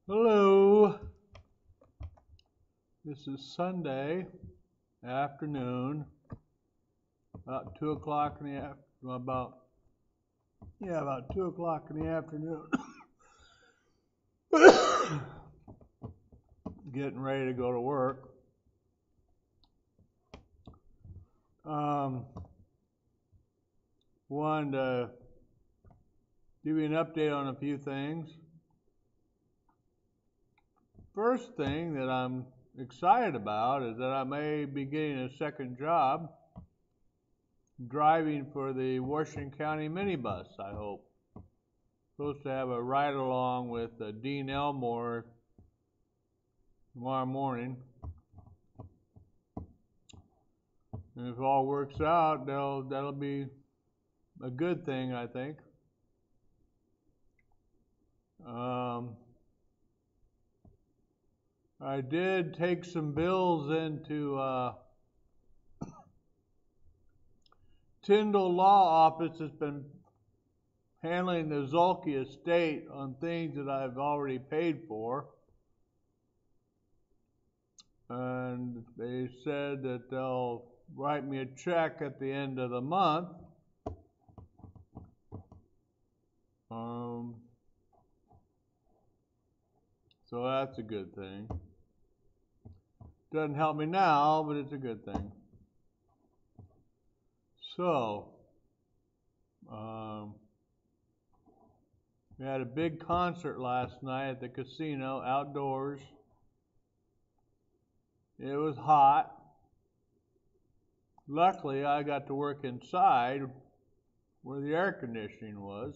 Hello. This is Sunday afternoon, about 2 o'clock in the about 2 o'clock in the afternoon. Getting ready to go to work. Wanted to give you an update on a few things. First thing that I'm excited about is that I may be getting a second job driving for the Washington County minibus, I hope. Supposed to have a ride along with Dean Elmore tomorrow morning. And if all works out, that'll be a good thing, I think. I did take some bills into Tyndall Law Office. Has been handling the Zulke estate on things that I've already paid for. And they said that they'll write me a check at the end of the month. So that's a good thing. Doesn't help me now, but it's a good thing. So, we had a big concert last night at the casino, outdoors. It was hot. Luckily, I got to work inside where the air conditioning was.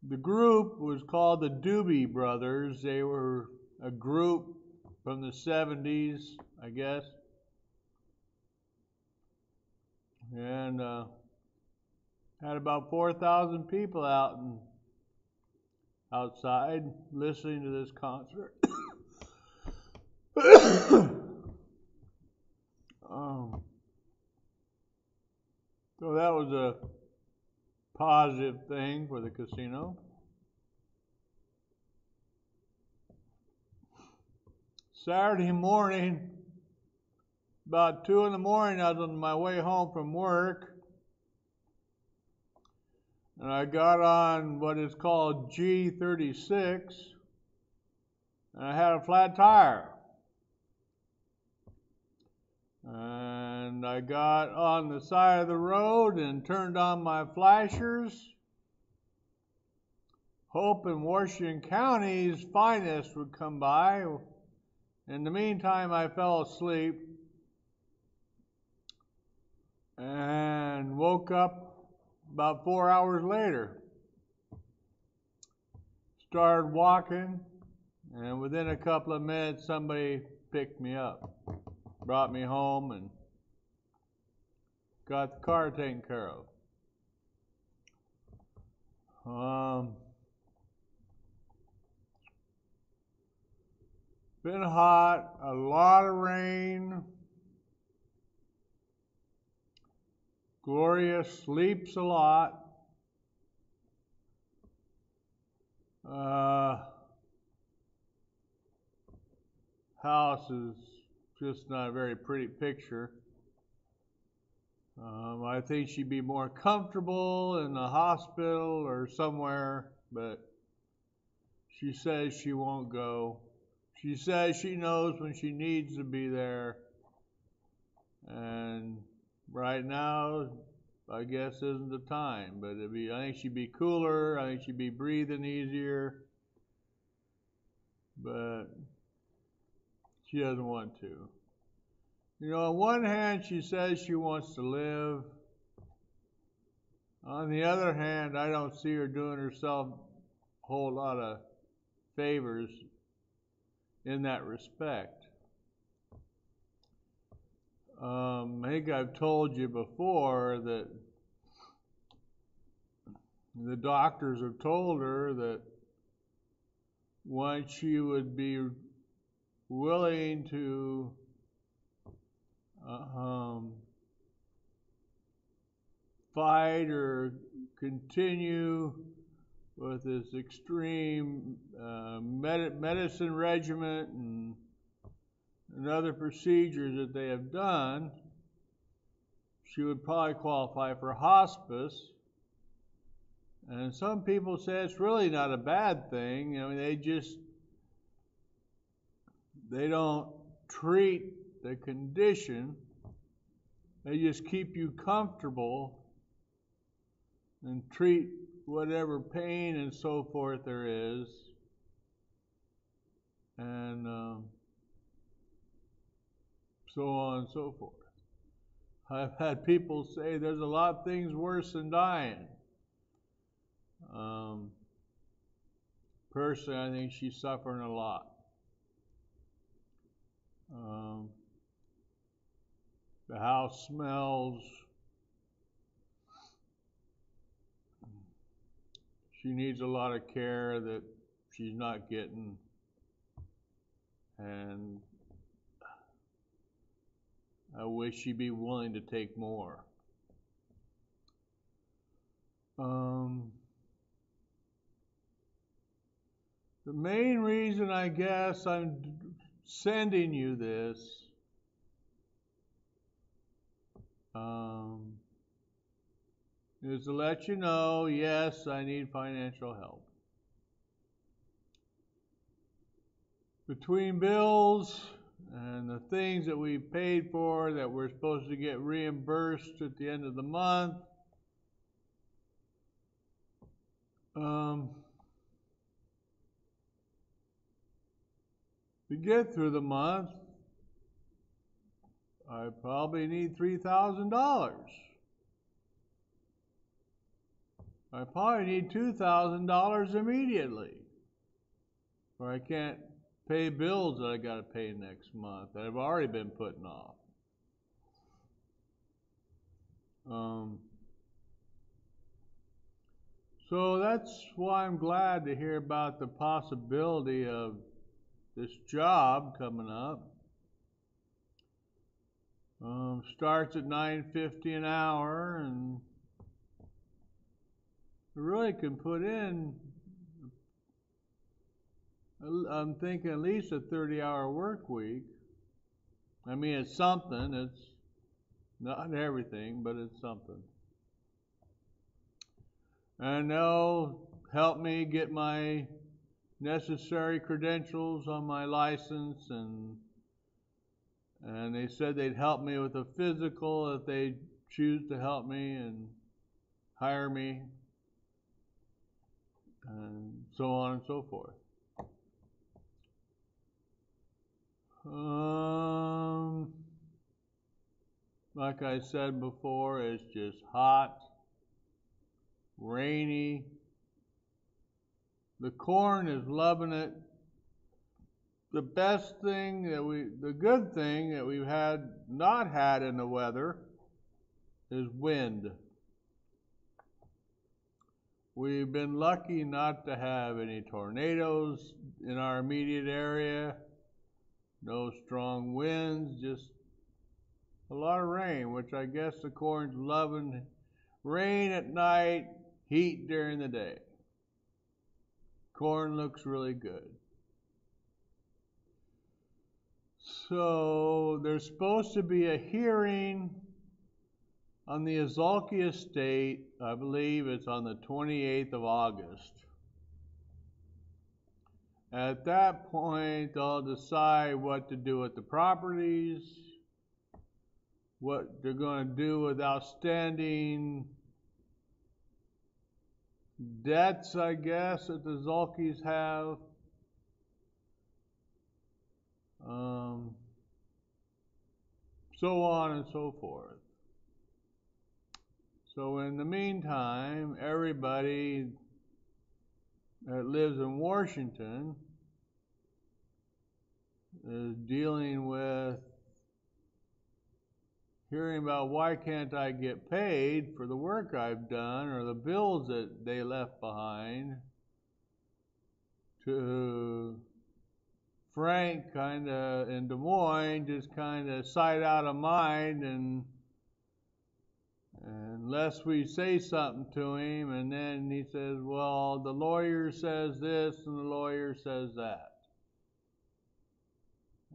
The group was called the Doobie Brothers. They were a group from the 70s, I guess. And had about 4,000 people outside listening to this concert. So that was a positive thing for the casino. Saturday morning, about 2 in the morning, I was on my way home from work, and I got on what is called G36, and I had a flat tire. And I got on the side of the road and turned on my flashers, hoping Washington County's finest would come by. In the meantime, I fell asleep and woke up about 4 hours later. Started walking, and within a couple of minutes, somebody picked me up, brought me home, and got the car taken care of. Been hot, a lot of rain. Gloria sleeps a lot. House is just not a very pretty picture. I think she'd be more comfortable in the hospital or somewhere, but she says she won't go. She says she knows when she needs to be there, and right now, I guess isn't the time. But I think she'd be cooler. I think she'd be breathing easier, but she doesn't want to. You know, on one hand, she says she wants to live. On the other hand, I don't see her doing herself a whole lot of favors in that respect. I think I've told you before that the doctors have told her that once she would be willing to fight or continue with with this extreme medicine regimen and other procedures that they have done, she would probably qualify for hospice. And some people say it's really not a bad thing. I mean, they don't treat the condition. They just keep you comfortable and treat whatever pain and so forth there is. And so on and so forth. I've had people say there's a lot of things worse than dying. Personally, I think she's suffering a lot. The house smells. She needs a lot of care that she's not getting. And I wish she'd be willing to take more. The main reason I guess I'm sending you this is to let you know, yes, I need financial help. Between bills and the things that we paid for that we're supposed to get reimbursed at the end of the month, to get through the month, I probably need $3,000. I probably need $2,000 immediately, or I can't pay bills that I got to pay next month that I've already been putting off. So that's why I'm glad to hear about the possibility of this job coming up. Starts at $9.50 an hour, and you really can put in, I'm thinking at least a 30-hour work week. I mean, it's something. It's not everything, but it's something. And they'll help me get my necessary credentials on my license, and they said they'd help me with a physical if they choose to help me and hire me, and so on and so forth. Like I said before, it's just hot, rainy. The corn is loving it. The good thing that we've not had in the weather is wind. We've been lucky not to have any tornadoes in our immediate area, no strong winds, just a lot of rain, which I guess the corn's loving. Rain at night, heat during the day. Corn looks really good. So there's supposed to be a hearing on the Azalki estate. I believe it's on the 28th of August. At that point, they'll decide what to do with the properties, what they're going to do with outstanding debts, I guess, that the Zalkis have. So on and so forth. So in the meantime, everybody that lives in Washington is dealing with hearing about why can't I get paid for the work I've done or the bills that they left behind, to Frank kind of in Des Moines just kind of sight out of mind, and unless we say something to him, and then he says, well, the lawyer says this and the lawyer says that.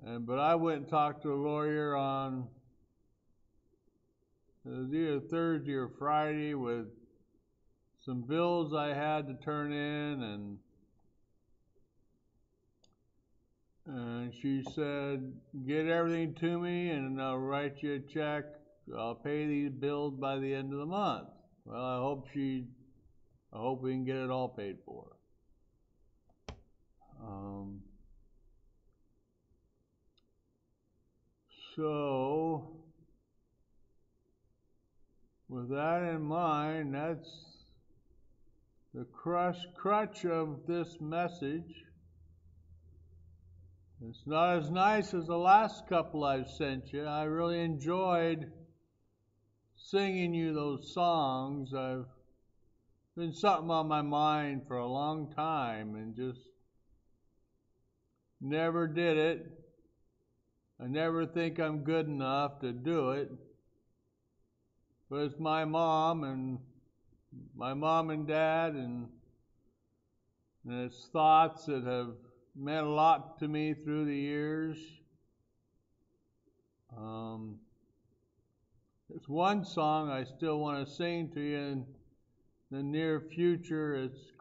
But I went and talked to a lawyer on, it was either Thursday or Friday, with some bills I had to turn in, and she said, get everything to me and I'll write you a check. I'll pay these bills by the end of the month. Well, I hope we can get it all paid for. So, with that in mind, that's the crutch of this message. It's not as nice as the last couple I've sent you. I really enjoyed singing you those songs. I've been something on my mind for a long time and just never did it. I never think I'm good enough to do it. But it's my mom and dad, and it's thoughts that have meant a lot to me through the years. There's one song I still want to sing to you in the near future. It's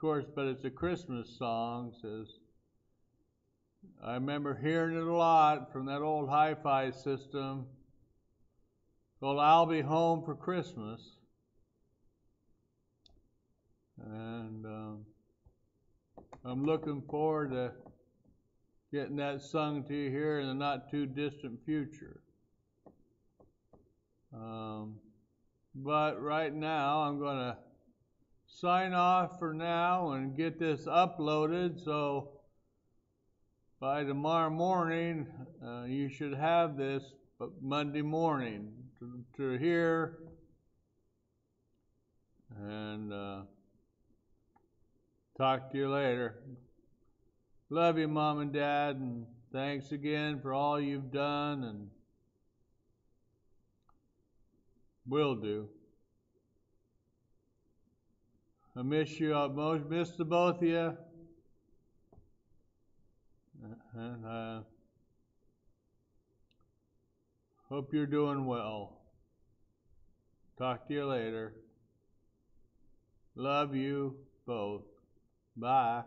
a Christmas song. I remember hearing it a lot from that old hi-fi system called I'll Be Home for Christmas. And I'm looking forward to getting that sung to you here in the not too distant future. But right now I'm going to sign off for now and get this uploaded, so by tomorrow morning you should have this Monday morning to hear. And talk to you later. Love you, Mom and Dad, and thanks again for all you've done and will do. I miss you. I miss the both of you. And hope you're doing well. Talk to you later. Love you both. Bye.